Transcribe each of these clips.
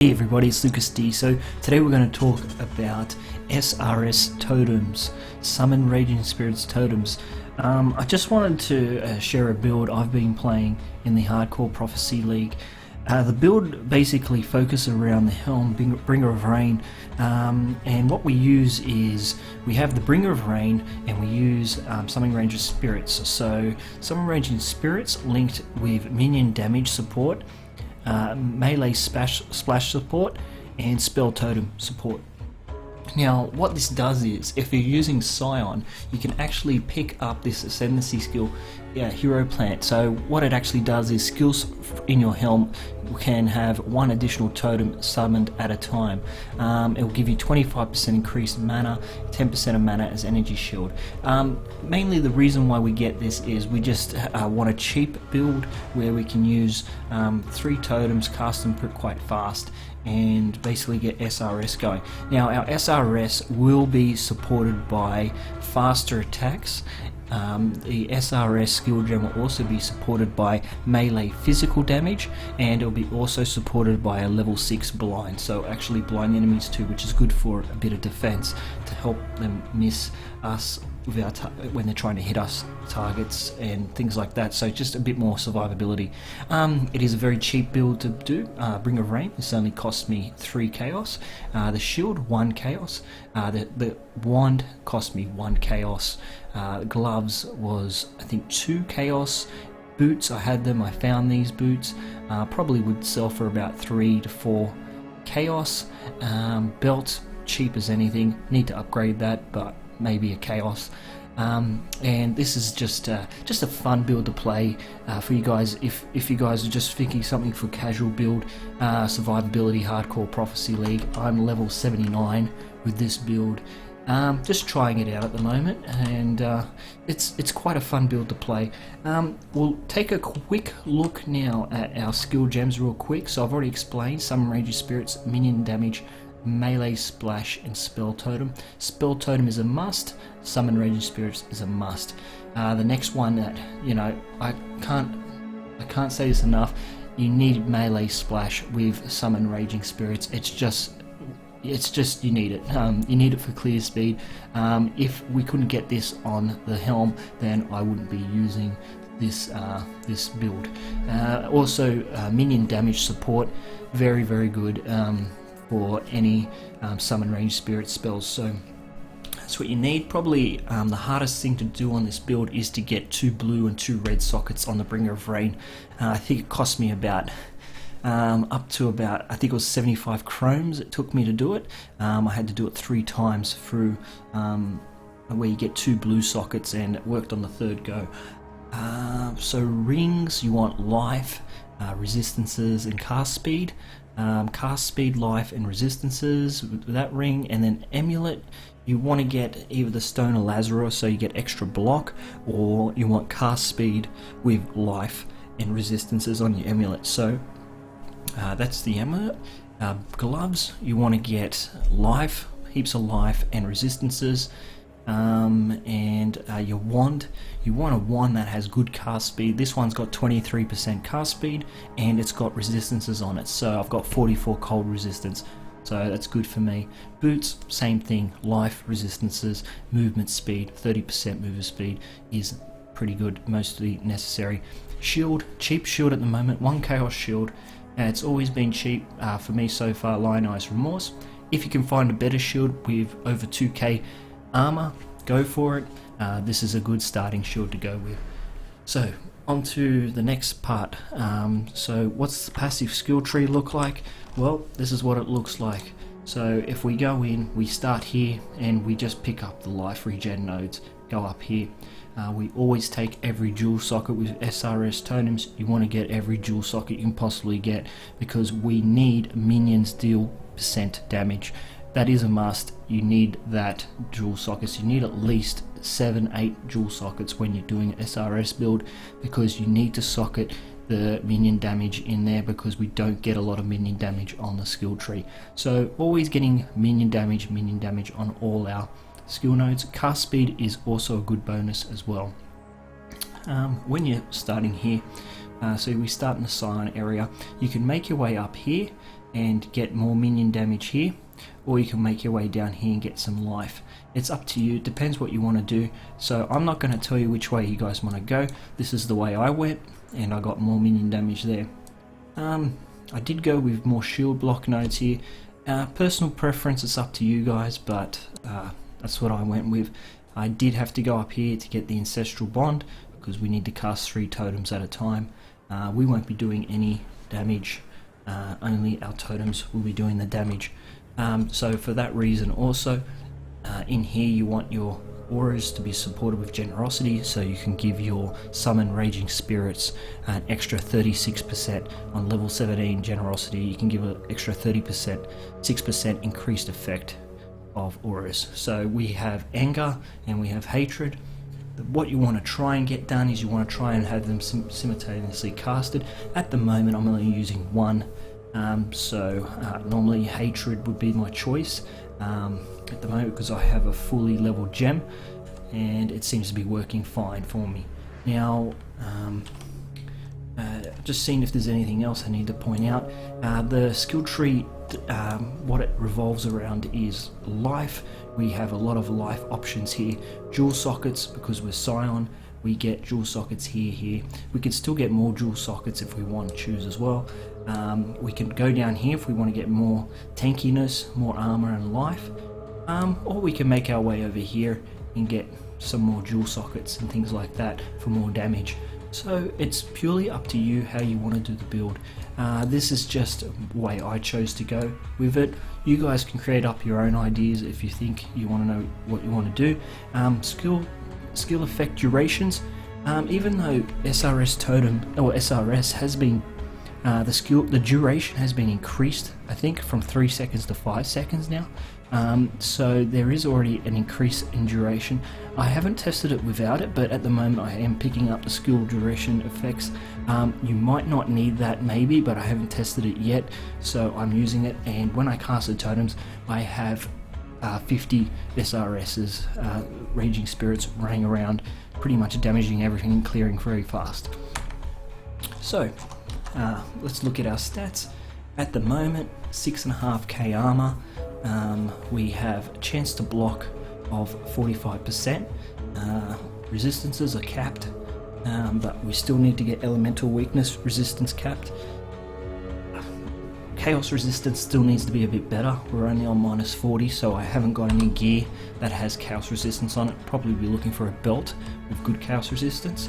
Hey everybody, it's Lucas D. So today we're going to talk about SRS totems, Summon Raging Spirits totems. I just wanted to share a build I've been playing in the Hardcore Prophecy League. The build basically focuses around the Helm, Bringer of Rain, and what we use is we have the Bringer of Rain and we use Summoning Raging Spirits. So Summoning Raging Spirits linked with minion damage support, melee splash support, and spell totem support. Now what this does is, if you're using Scion, you can actually pick up this Ascendancy skill, Hero Plant. So what it actually does is skills in your Helm can have one additional totem summoned at a time. It will give you 25% increased mana, 10% of mana as energy shield. Mainly the reason why we get this is we just want a cheap build where we can use 3 totems, cast them quite fast, and basically get SRS going. Now our SRS will be supported by faster attacks. The SRS skill gem will also be supported by melee physical damage, and it will be also supported by a level 6 blind, so actually blind enemies too, which is good for a bit of defense to help them miss us with our when they're trying to hit us targets and things like that. So just a bit more survivability. It is a very cheap build to do. Bringer of Rain, this only cost me 3 chaos. The shield 1 chaos. The wand cost me 1 chaos. Gloves was I think 2 chaos. Boots, I had them, I found these boots. Probably would sell for about 3 to 4 chaos. Belt, cheap as anything. Need to upgrade that, but maybe a chaos. And this is just a fun build to play for you guys. If you guys are just thinking something for casual build, survivability, Hardcore Prophecy League, I'm level 79 with this build. Just trying it out at the moment, and it's quite a fun build to play. We'll take a quick look now at our skill gems real quick. So I've already explained Summon Raging Spirits, minion damage, melee splash, and spell totem. Spell totem is a must. Summon Raging Spirits is a must. The next one that, you know, I can't say this enough, you need melee splash with Summon Raging Spirits. It's just you need it. You need it for clear speed. If we couldn't get this on the Helm, then I wouldn't be using this build. Also minion damage support, very good for any Summon Raging Spirit spells. So that's what you need. Probably the hardest thing to do on this build is to get 2 blue and 2 red sockets on the Bringer of Rain. I think it cost me about up to about, I think it was 75 chromes it took me to do it. I had to do it 3 times through where you get 2 blue sockets, and it worked on the 3rd go. So rings, you want life, resistances, and cast speed. Cast speed, life, and resistances with that ring. And then amulet, you want to get either the Stone of Lazarus, so you get extra block, or you want cast speed with life and resistances on your amulet. So that's the amulet. Gloves, you want to get life, heaps of life and resistances. And your wand, you want a wand that has good cast speed. This one's got 23% cast speed, and it's got resistances on it, so I've got 44 cold resistance, so that's good for me. Boots, same thing, life, resistances, movement speed, 30% movement speed is pretty good, mostly necessary. Shield, cheap shield at the moment, 1 chaos shield, and it's always been cheap for me so far. Lionized Remorse. If you can find a better shield with over 2k armor, go for it. This is a good starting shield to go with. So on to the next part. So what's the passive skill tree look like? Well, this is what it looks like. So if we go in, we start here and we just pick up the life regen nodes, go up here. We always take every jewel socket with SRS totems. You want to get every jewel socket you can possibly get, because we need minions deal % damage. That is a must. You need that jewel sockets. You need at least 7-8 jewel sockets when you're doing an SRS build, because you need to socket the minion damage in there, because we don't get a lot of minion damage on the skill tree. So always getting minion damage on all our skill nodes. Cast speed is also a good bonus as well. When you're starting here, so we start in the Scion area, you can make your way up here and get more minion damage here, or you can make your way down here and get some life. It's up to you, it depends what you want to do. So I'm not going to tell you which way you guys want to go. This is the way I went, and I got more minion damage there. I did go with more shield block nodes here. Personal preference, is up to you guys, but that's what I went with. I did have to go up here to get the Ancestral Bond, because we need to cast 3 totems at a time. We won't be doing any damage, only our totems will be doing the damage. So for that reason also, in here you want your auras to be supported with generosity, so you can give your summon Raging Spirits an extra 36% on level 17 generosity. You can give an extra 30%, 6% increased effect of auras. So we have anger and we have hatred. What you want to try and get done is you want to try and have them simultaneously casted. At the moment I'm only using one, normally hatred would be my choice at the moment, because I have a fully leveled gem and it seems to be working fine for me. Now just seeing if there's anything else I need to point out. The skill tree, what it revolves around is life. We have a lot of life options here. Jewel sockets, because we're Scion, we get jewel sockets here. We can still get more jewel sockets if we want to choose as well. We can go down here if we want to get more tankiness, more armor and life, or we can make our way over here and get some more jewel sockets and things like that for more damage. So it's purely up to you how you want to do the build. This is just the way I chose to go with it. You guys can create up your own ideas if you think you want to know what you want to do. Skill effect durations, even though SRS totem or SRS has been the duration has been increased, I think from 3 seconds to 5 seconds now. So there is already an increase in duration. I haven't tested it without it, but at the moment I am picking up the skill duration effects. You might not need that maybe, but I haven't tested it yet, so I'm using it. And when I cast the totems, I have 50 SRS's Raging Spirits running around, pretty much damaging everything and clearing very fast. So let's look at our stats. At the moment, 6.5k armor. We have a chance to block of 45%. Resistances are capped, but we still need to get elemental weakness resistance capped. Chaos resistance still needs to be a bit better. We're only on -40, so I haven't got any gear that has chaos resistance on it. Probably be looking for a belt with good chaos resistance.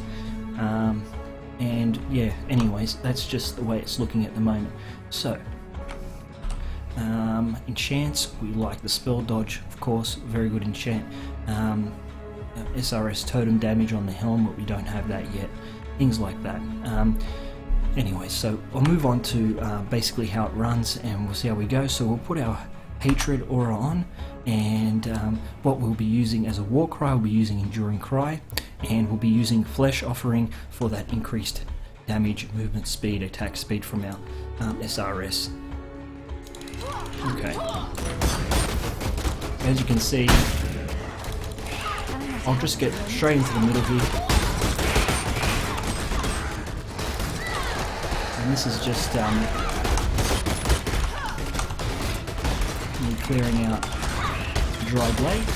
And yeah, anyways, that's just the way it's looking at the moment. So enchants, we like the spell dodge, of course, very good enchant. SRS totem damage on the helm, but we don't have that yet. Things like that. Anyway, so I'll move on to basically how it runs, and we'll see how we go. So we'll put our hatred aura on, and what we'll be using as a war cry, we'll be using Enduring Cry, and we'll be using Flesh Offering for that increased damage, movement speed, attack speed from our SRS. Okay. As you can see, I'll just get straight into the middle here. And this is just me clearing out dry blade.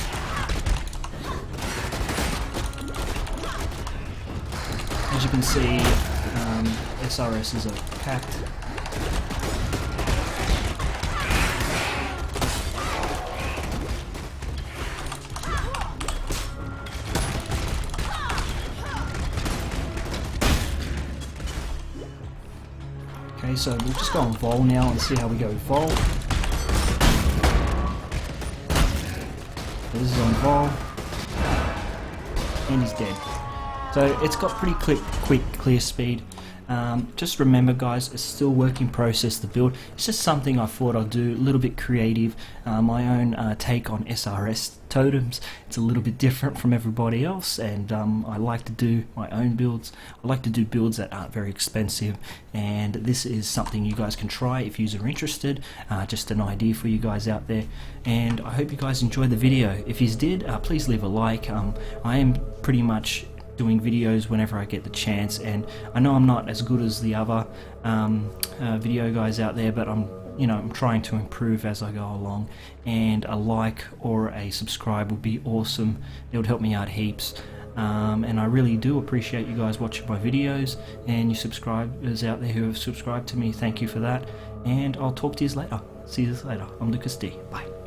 As you can see, SRSs are capped. Okay, so we'll just go on Vol now and see how we go with Vol. So this is on Vol, and he's dead. So it's got pretty quick clear speed. Just remember guys, it's still a work in process, the build. It's just something I thought I'd do, a little bit creative, my own take on SRS totems. It's a little bit different from everybody else, and I like to do my own builds. I like to do builds that aren't very expensive, and this is something you guys can try if you are interested. Just an idea for you guys out there, and I hope you guys enjoyed the video. If you did, please leave a like. I am pretty much doing videos whenever I get the chance, and I know I'm not as good as the other video guys out there, but I'm you know, I'm trying to improve as I go along, and a like or a subscribe would be awesome. It would help me out heaps. And I really do appreciate you guys watching my videos, and you subscribers out there who have subscribed to me, thank you for that, and I'll talk to you later. See you later. I'm Lucas D. Bye.